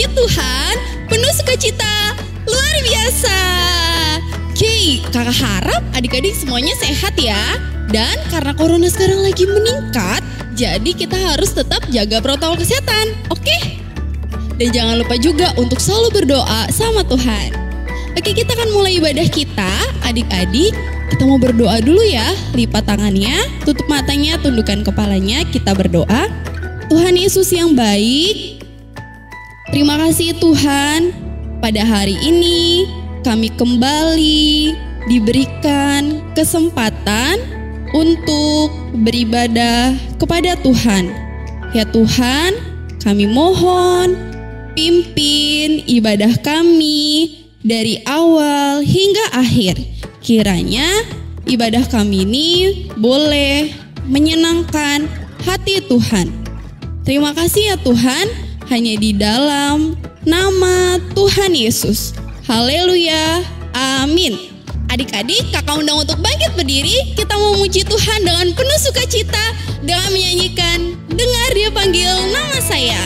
memuji Tuhan penuh sukacita luar biasa. Oke, kakak harap adik-adik semuanya sehat ya. Dan karena corona sekarang lagi meningkat, jadi kita harus tetap jaga protokol kesehatan, oke? Dan jangan lupa juga untuk selalu berdoa sama Tuhan. Oke, kita akan mulai ibadah kita, adik-adik. Kita mau berdoa dulu ya. Lipat tangannya, tutup matanya, tundukkan kepalanya, kita berdoa. Tuhan Yesus yang baik, terima kasih Tuhan, pada hari ini kami kembali diberikan kesempatan untuk beribadah kepada Tuhan. Ya Tuhan, kami mohon pimpin ibadah kami dari awal hingga akhir. Kiranya ibadah kami ini boleh menyenangkan hati Tuhan. Terima kasih ya Tuhan, hanya di dalam nama Tuhan Yesus. Haleluya, amin. Adik-adik, kakak undang untuk bangkit berdiri. Kita mau memuji Tuhan dengan penuh sukacita dengan menyanyikan Dengar Dia Panggil Nama Saya.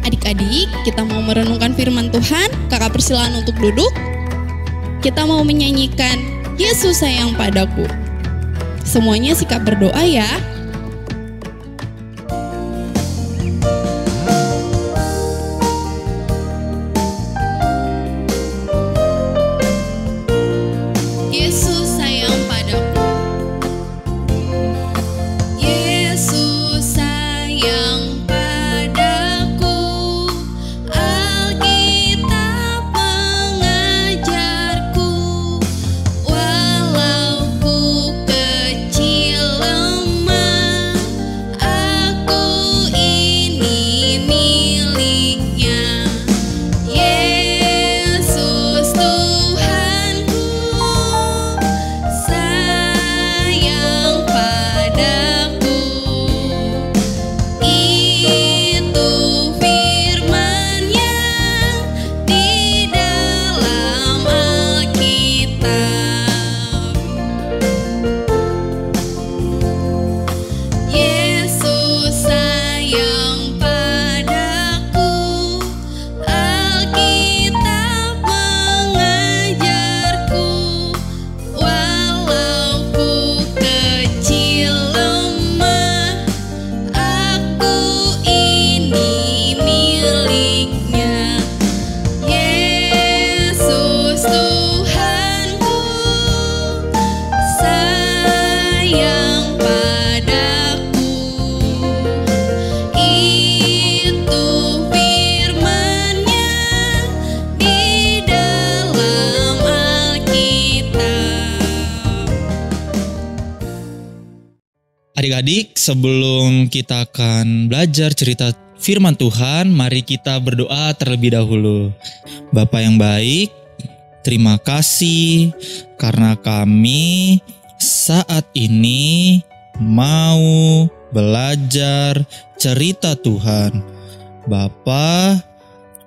Adik-adik, kita mau merenungkan firman Tuhan. Kakak persilahan untuk duduk. Kita mau menyanyikan Yesus Sayang Padaku. Semuanya sikap berdoa ya. Yesus sayang padaku. Yesus sayang padaku. Alkitab mengajarku, walau ku kecil lemah. Adik-adik, sebelum kita akan belajar cerita firman Tuhan, mari kita berdoa terlebih dahulu. Bapa yang baik, terima kasih karena kami saat ini mau belajar cerita Tuhan. Bapa,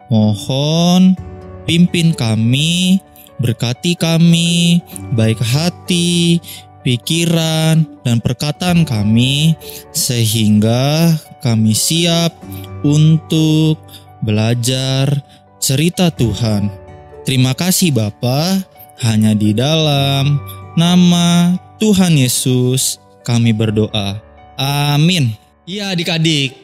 mohon pimpin kami, berkati kami, baik hati, pikiran, dan perkataan kami, sehingga kami siap untuk belajar cerita Tuhan. Terima kasih Bapa, hanya di dalam nama Tuhan Yesus kami berdoa. Amin. Ya adik-adik,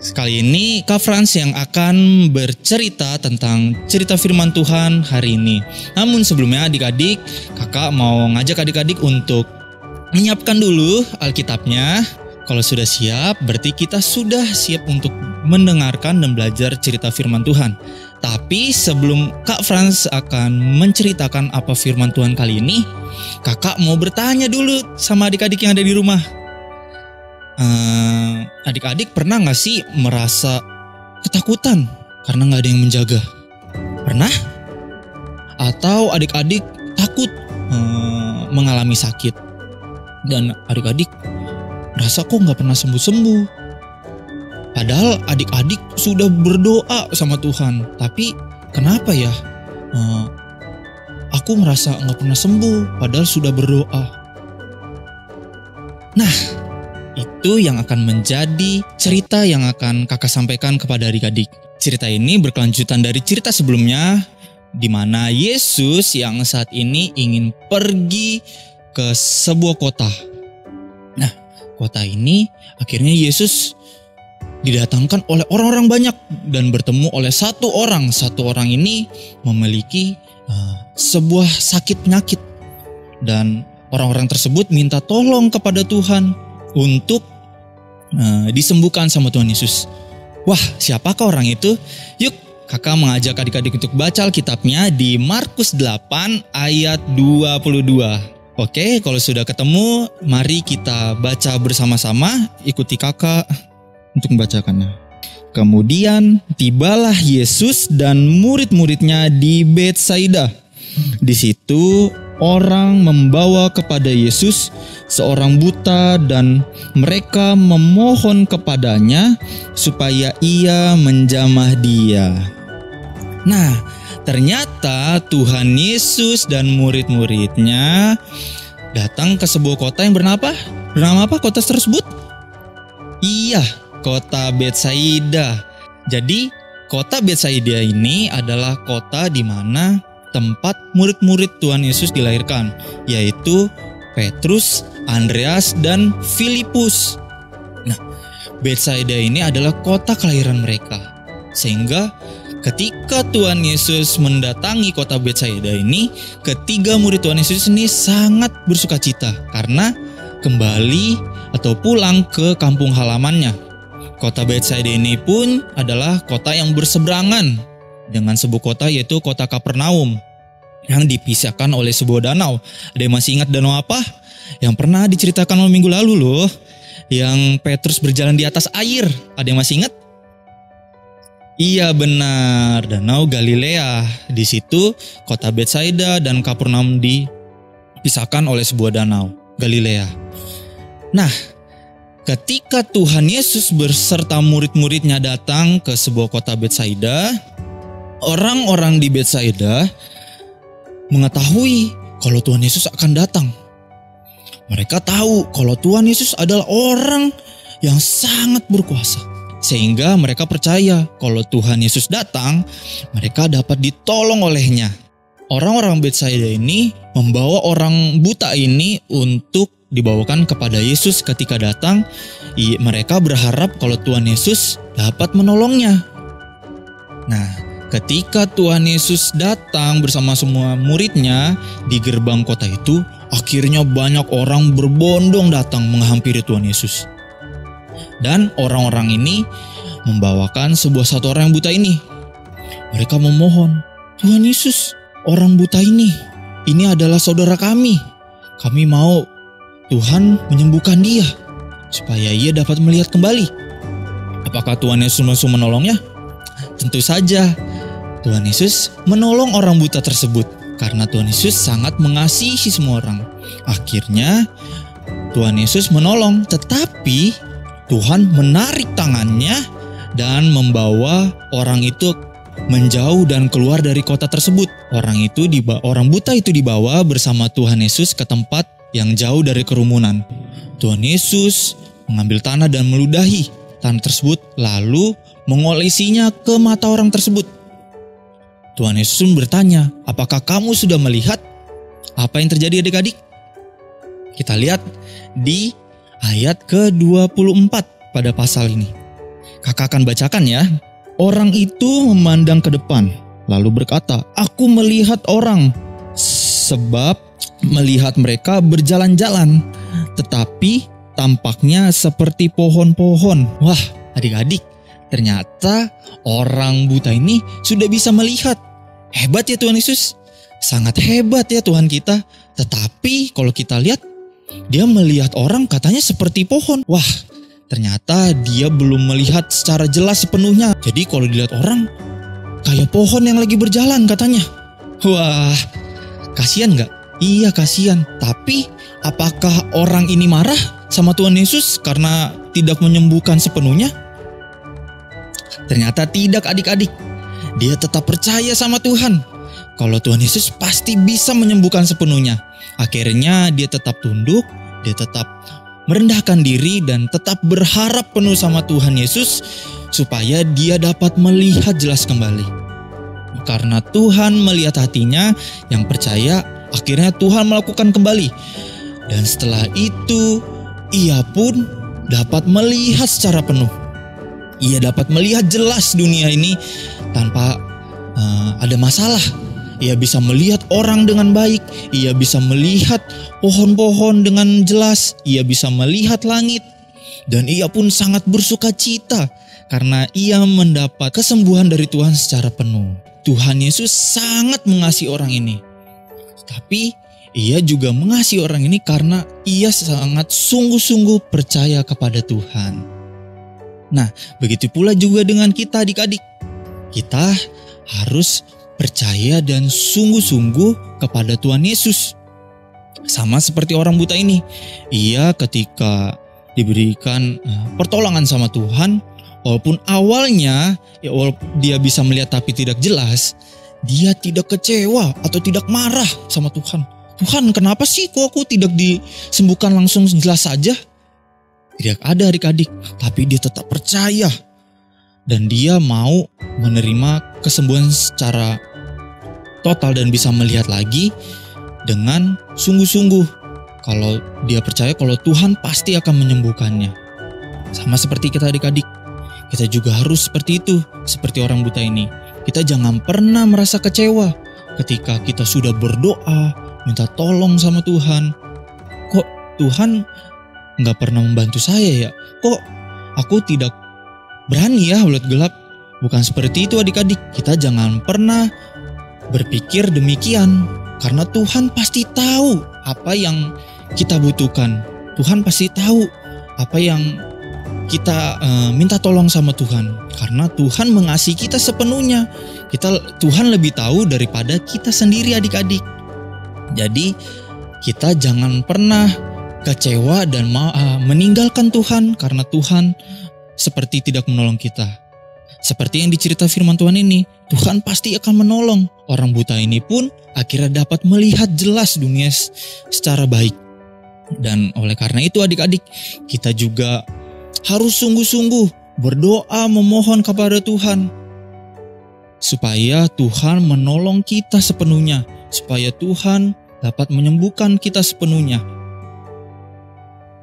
sekali ini Kak Frans yang akan bercerita tentang cerita firman Tuhan hari ini. Namun sebelumnya adik-adik, kakak mau ngajak adik-adik untuk menyiapkan dulu Alkitabnya. Kalau sudah siap, berarti kita sudah siap untuk mendengarkan dan belajar cerita firman Tuhan. Tapi sebelum Kak Frans akan menceritakan apa firman Tuhan kali ini, kakak mau bertanya dulu sama adik-adik yang ada di rumah. Adik-adik pernah gak sih merasa ketakutan karena gak ada yang menjaga? Pernah? Atau adik-adik takut mengalami sakit dan adik-adik merasa kok gak pernah sembuh-sembuh? Padahal adik-adik sudah berdoa sama Tuhan, tapi kenapa ya aku merasa gak pernah sembuh padahal sudah berdoa? Nah, itu yang akan menjadi cerita yang akan kakak sampaikan kepada adik-adik. Cerita ini berkelanjutan dari cerita sebelumnya, di mana Yesus yang saat ini ingin pergi ke sebuah kota. Nah, kota ini akhirnya Yesus didatangkan oleh orang-orang banyak dan bertemu oleh satu orang. Satu orang ini memiliki sebuah sakit penyakit, dan orang-orang tersebut minta tolong kepada Tuhan untuk disembuhkan sama Tuhan Yesus. Wah, siapakah orang itu? Yuk, kakak mengajak adik-adik untuk baca Alkitabnya di Markus 8 ayat 22. Oke, kalau sudah ketemu, mari kita baca bersama-sama. Ikuti kakak untuk membacakannya. Kemudian tibalah Yesus dan murid-muridnya di Betsaida. Di situ orang membawa kepada Yesus seorang buta dan mereka memohon kepadanya supaya ia menjamah dia. Nah, ternyata Tuhan Yesus dan murid-muridnya datang ke sebuah kota yang bernama apa kota tersebut? Iya, kota Betsaida. Jadi, kota Betsaida ini adalah kota di mana tempat murid-murid Tuhan Yesus dilahirkan, yaitu Petrus, Andreas, dan Filipus. Nah, Betsaida ini adalah kota kelahiran mereka. Sehingga ketika Tuhan Yesus mendatangi kota Betsaida ini, ketiga murid Tuhan Yesus ini sangat bersukacita karena kembali atau pulang ke kampung halamannya. Kota Betsaida ini pun adalah kota yang berseberangan dengan sebuah kota, yaitu kota Kapernaum, yang dipisahkan oleh sebuah danau. Ada yang masih ingat danau apa? Yang pernah diceritakan minggu lalu loh, yang Petrus berjalan di atas air. Ada yang masih ingat? Iya benar, Danau Galilea. Di situ kota Betsaida dan Kapernaum dipisahkan oleh sebuah danau, Galilea. Nah, ketika Tuhan Yesus berserta murid-muridnya datang ke sebuah kota Betsaida, orang-orang di Betsaida mengetahui kalau Tuhan Yesus akan datang. Mereka tahu kalau Tuhan Yesus adalah orang yang sangat berkuasa. Sehingga mereka percaya kalau Tuhan Yesus datang, mereka dapat ditolong olehnya. Orang-orang Betsaida ini membawa orang buta ini untuk dibawakan kepada Yesus ketika datang. Mereka berharap kalau Tuhan Yesus dapat menolongnya. Nah, ketika Tuhan Yesus datang bersama semua muridnya di gerbang kota itu, akhirnya banyak orang berbondong datang menghampiri Tuhan Yesus. Dan orang-orang ini membawakan satu orang yang buta ini. Mereka memohon, Tuhan Yesus, orang buta ini adalah saudara kami. Kami mau Tuhan menyembuhkan dia. supaya ia dapat melihat kembali. Apakah Tuhan Yesus langsung menolongnya? Tentu saja, Tuhan Yesus menolong orang buta tersebut karena Tuhan Yesus sangat mengasihi semua orang. Akhirnya Tuhan Yesus menolong, tetapi Tuhan menarik tangannya dan membawa orang itu menjauh dan keluar dari kota tersebut. Orang buta itu dibawa bersama Tuhan Yesus ke tempat yang jauh dari kerumunan. Tuhan Yesus mengambil tanah dan meludahi tanah tersebut, lalu mengolesinya ke mata orang tersebut. Tuhan Yesus bertanya, apakah kamu sudah melihat apa yang terjadi adik-adik? Kita lihat di ayat ke-24 pada pasal ini. Kakak akan bacakan ya. Orang itu memandang ke depan, lalu berkata, aku melihat orang, sebab melihat mereka berjalan-jalan, tetapi tampaknya seperti pohon-pohon. Wah, adik-adik, ternyata orang buta ini sudah bisa melihat. Hebat ya Tuhan Yesus, sangat hebat ya Tuhan kita. Tetapi kalau kita lihat, dia melihat orang katanya seperti pohon. Wah, ternyata dia belum melihat secara jelas sepenuhnya. Jadi kalau dilihat orang, kayak pohon yang lagi berjalan katanya. Wah, kasihan gak? Iya kasihan. Tapi apakah orang ini marah sama Tuhan Yesus karena tidak menyembuhkan sepenuhnya? Ternyata tidak adik-adik. Dia tetap percaya sama Tuhan. Kalau Tuhan Yesus pasti bisa menyembuhkan sepenuhnya. Akhirnya dia tetap tunduk, dia tetap merendahkan diri dan tetap berharap penuh sama Tuhan Yesus supaya dia dapat melihat jelas kembali. Karena Tuhan melihat hatinya yang percaya, akhirnya Tuhan melakukan kembali. Dan setelah itu, ia pun dapat melihat secara penuh. Ia dapat melihat jelas dunia ini tanpa ada masalah. Ia bisa melihat orang dengan baik. Ia bisa melihat pohon-pohon dengan jelas. Ia bisa melihat langit. Dan ia pun sangat bersuka cita karena ia mendapat kesembuhan dari Tuhan secara penuh. Tuhan Yesus sangat mengasihi orang ini. Tapi ia juga mengasihi orang ini karena ia sangat sungguh-sungguh percaya kepada Tuhan. Nah, begitu pula juga dengan kita adik-adik. Kita harus percaya dan sungguh-sungguh kepada Tuhan Yesus. Sama seperti orang buta ini. Ia ketika diberikan pertolongan sama Tuhan, walaupun awalnya dia bisa melihat tapi tidak jelas, dia tidak kecewa atau tidak marah sama Tuhan. Tuhan, kenapa sih kok aku tidak disembuhkan langsung jelas saja? Tidak ada adik-adik, tapi dia tetap percaya. Dan dia mau menerima kesembuhan secara total dan bisa melihat lagi dengan sungguh-sungguh. Kalau dia percaya kalau Tuhan pasti akan menyembuhkannya. Sama seperti kita adik-adik, kita juga harus seperti itu, seperti orang buta ini. Kita jangan pernah merasa kecewa ketika kita sudah berdoa, minta tolong sama Tuhan. Kok Tuhan gak pernah membantu saya ya? Kok aku tidak berani ya melihat gelap? Bukan seperti itu adik-adik. Kita jangan pernah berpikir demikian. Karena Tuhan pasti tahu apa yang kita butuhkan. Tuhan pasti tahu apa yang kita minta tolong sama Tuhan. Karena Tuhan mengasihi kita sepenuhnya. Tuhan lebih tahu daripada kita sendiri adik-adik. Jadi kita jangan pernah kecewa dan meninggalkan Tuhan karena Tuhan seperti tidak menolong kita. Seperti yang dicerita firman Tuhan ini, Tuhan pasti akan menolong. Orang buta ini pun akhirnya dapat melihat jelas dunia secara baik. Dan oleh karena itu adik-adik, kita juga harus sungguh-sungguh berdoa memohon kepada Tuhan. Supaya Tuhan menolong kita sepenuhnya. Supaya Tuhan dapat menyembuhkan kita sepenuhnya.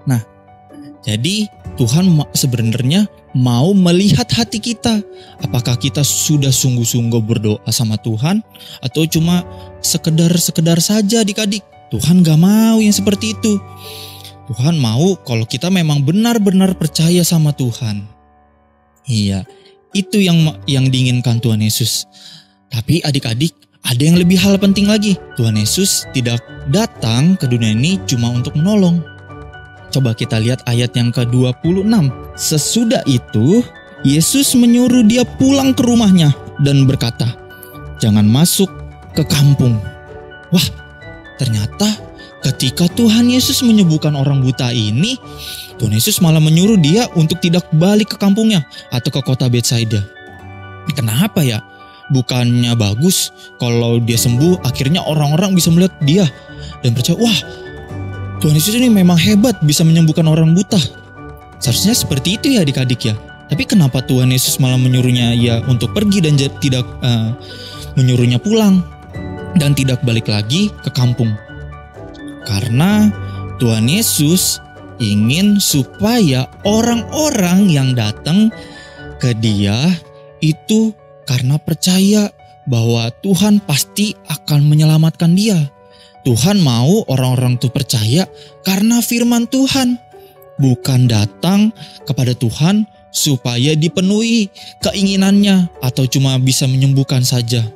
Nah, jadi Tuhan sebenarnya mau melihat hati kita. Apakah kita sudah sungguh-sungguh berdoa sama Tuhan atau cuma sekedar saja adik-adik. Tuhan gak mau yang seperti itu. Tuhan mau kalau kita memang benar-benar percaya sama Tuhan. Iya, itu yang diinginkan Tuhan Yesus. Tapi adik-adik, ada yang lebih hal penting lagi. Tuhan Yesus tidak datang ke dunia ini cuma untuk menolong. Coba kita lihat ayat yang ke-26. Sesudah itu, Yesus menyuruh dia pulang ke rumahnya dan berkata, "Jangan masuk ke kampung." Wah, ternyata ketika Tuhan Yesus menyembuhkan orang buta ini, Tuhan Yesus malah menyuruh dia untuk tidak balik ke kampungnya atau ke kota Betsaida. Kenapa ya? Bukannya bagus kalau dia sembuh, akhirnya orang-orang bisa melihat dia dan percaya, wah, Tuhan Yesus ini memang hebat bisa menyembuhkan orang buta. Seharusnya seperti itu ya adik-adik ya. Tapi kenapa Tuhan Yesus malah menyuruhnya ya untuk pergi dan tidak menyuruhnya pulang dan tidak balik lagi ke kampung? Karena Tuhan Yesus ingin supaya orang-orang yang datang ke dia itu karena percaya bahwa Tuhan pasti akan menyelamatkan dia. Tuhan mau orang-orang itu percaya karena firman Tuhan, bukan datang kepada Tuhan supaya dipenuhi keinginannya atau cuma bisa menyembuhkan saja.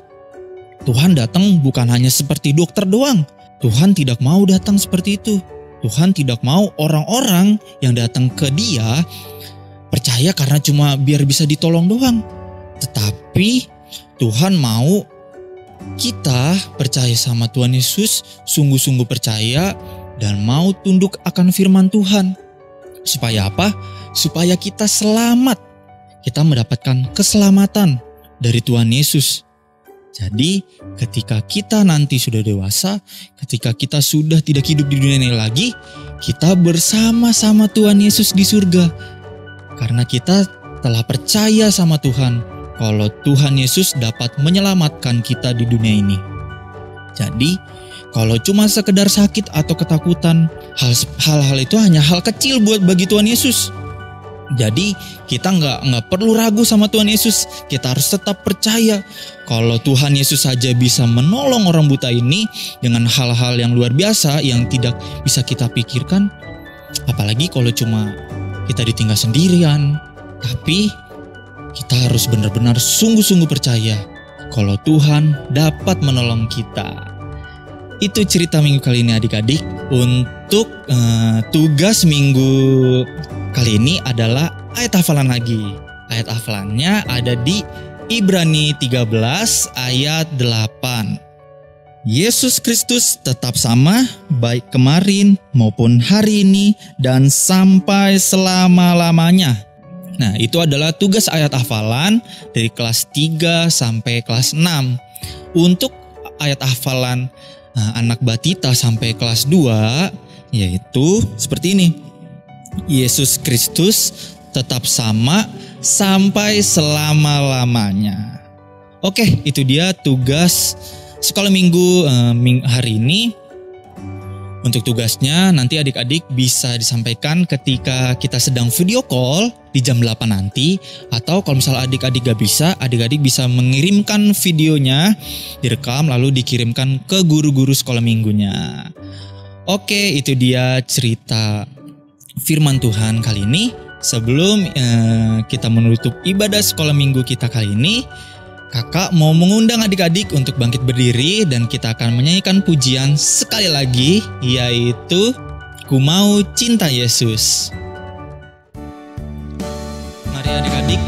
Tuhan datang bukan hanya seperti dokter doang. Tuhan tidak mau datang seperti itu. Tuhan tidak mau orang-orang yang datang ke dia percaya karena cuma biar bisa ditolong doang. Tetapi Tuhan mau kita percaya sama Tuhan Yesus, sungguh-sungguh percaya dan mau tunduk akan firman Tuhan. Supaya apa? Supaya kita selamat. Kita mendapatkan keselamatan dari Tuhan Yesus. Jadi ketika kita nanti sudah dewasa, ketika kita sudah tidak hidup di dunia ini lagi, kita bersama-sama Tuhan Yesus di surga. Karena kita telah percaya sama Tuhan kalau Tuhan Yesus dapat menyelamatkan kita di dunia ini. Jadi kalau cuma sekedar sakit atau ketakutan, hal-hal itu hanya hal kecil bagi Tuhan Yesus. Jadi kita nggak perlu ragu sama Tuhan Yesus. Kita harus tetap percaya kalau Tuhan Yesus saja bisa menolong orang buta ini dengan hal-hal yang luar biasa yang tidak bisa kita pikirkan. Apalagi kalau cuma kita ditinggal sendirian. Tapi kita harus benar-benar sungguh-sungguh percaya kalau Tuhan dapat menolong kita. Itu cerita minggu kali ini adik-adik. Untuk tugas minggu kali ini adalah ayat hafalan lagi. Ayat hafalannya ada di Ibrani 13 ayat 8. Yesus Kristus tetap sama baik kemarin maupun hari ini dan sampai selama-lamanya. Nah, itu adalah tugas ayat hafalan dari kelas 3 sampai kelas 6. Untuk ayat hafalan anak batita sampai kelas 2 yaitu seperti ini. Yesus Kristus tetap sama sampai selama-lamanya. Oke, itu dia tugas sekolah minggu hari ini. Untuk tugasnya nanti adik-adik bisa disampaikan ketika kita sedang video call di jam 8 nanti. Atau kalau misalnya adik-adik gak bisa, adik-adik bisa mengirimkan videonya, direkam lalu dikirimkan ke guru-guru sekolah minggunya. Oke, itu dia cerita firman Tuhan kali ini. Sebelum kita menutup ibadah sekolah minggu kita kali ini, kakak mau mengundang adik-adik untuk bangkit berdiri dan kita akan menyanyikan pujian sekali lagi, yaitu Ku Mau Cinta Yesus. Mari adik-adik,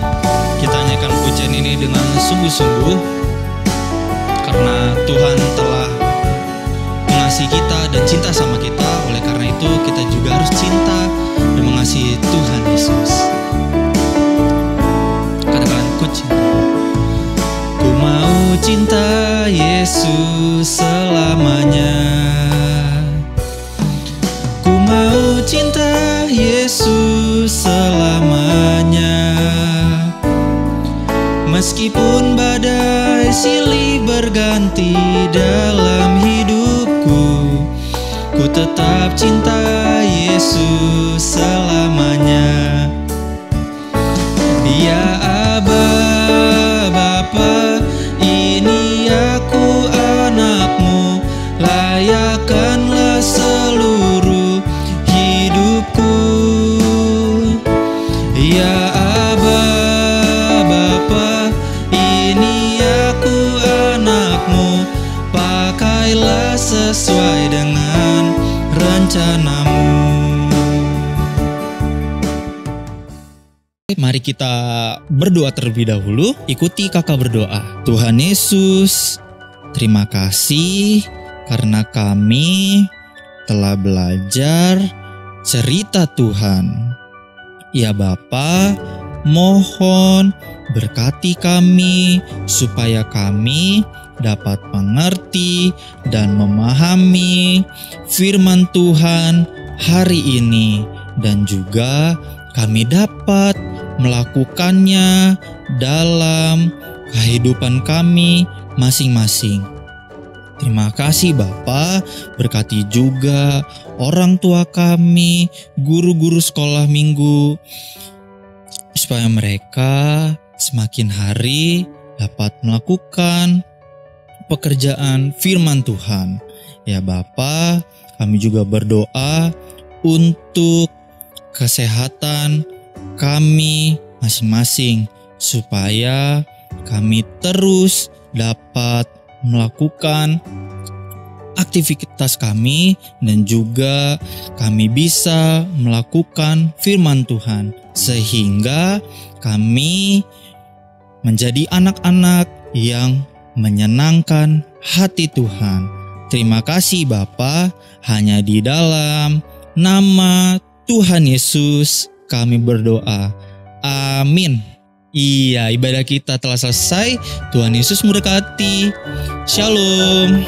kita nyanyikan pujian ini dengan sungguh-sungguh karena Tuhan telah mengasihi kita dan cinta sama kita. Oleh karena itu kita juga harus cinta dan mengasihi Tuhan Yesus. Katakan, ku cinta. Ku mau cinta Yesus selamanya. Ku mau cinta Yesus selamanya. Meskipun badai silih berganti dalam hidupku, ku tetap cinta Yesus selamanya. Ya Aba, Bapa, ini aku anakmu, layakkanlah seluruh hidupku. Ya Aba, Bapa, ini aku anakmu, pakailah sesuai dengan rencanamu. Mari kita berdoa terlebih dahulu. Ikuti kakak berdoa. Tuhan Yesus, terima kasih karena kami telah belajar cerita Tuhan. Ya Bapa, mohon berkati kami supaya kami dapat mengerti dan memahami firman Tuhan hari ini, dan juga kami dapat melakukannya dalam kehidupan kami masing-masing. Terima kasih Bapa, berkati juga orang tua kami, guru-guru sekolah minggu, supaya mereka semakin hari dapat melakukan pekerjaan firman Tuhan. Ya Bapa, kami juga berdoa untuk kesehatan kami masing-masing, supaya kami terus dapat melakukan aktivitas kami dan juga kami bisa melakukan firman Tuhan, sehingga kami menjadi anak-anak yang menyenangkan hati Tuhan. Terima kasih Bapa, hanya di dalam nama Tuhan Yesus kami berdoa. Amin. Iya, ibadah kita telah selesai. Tuhan Yesus memberkati. Shalom.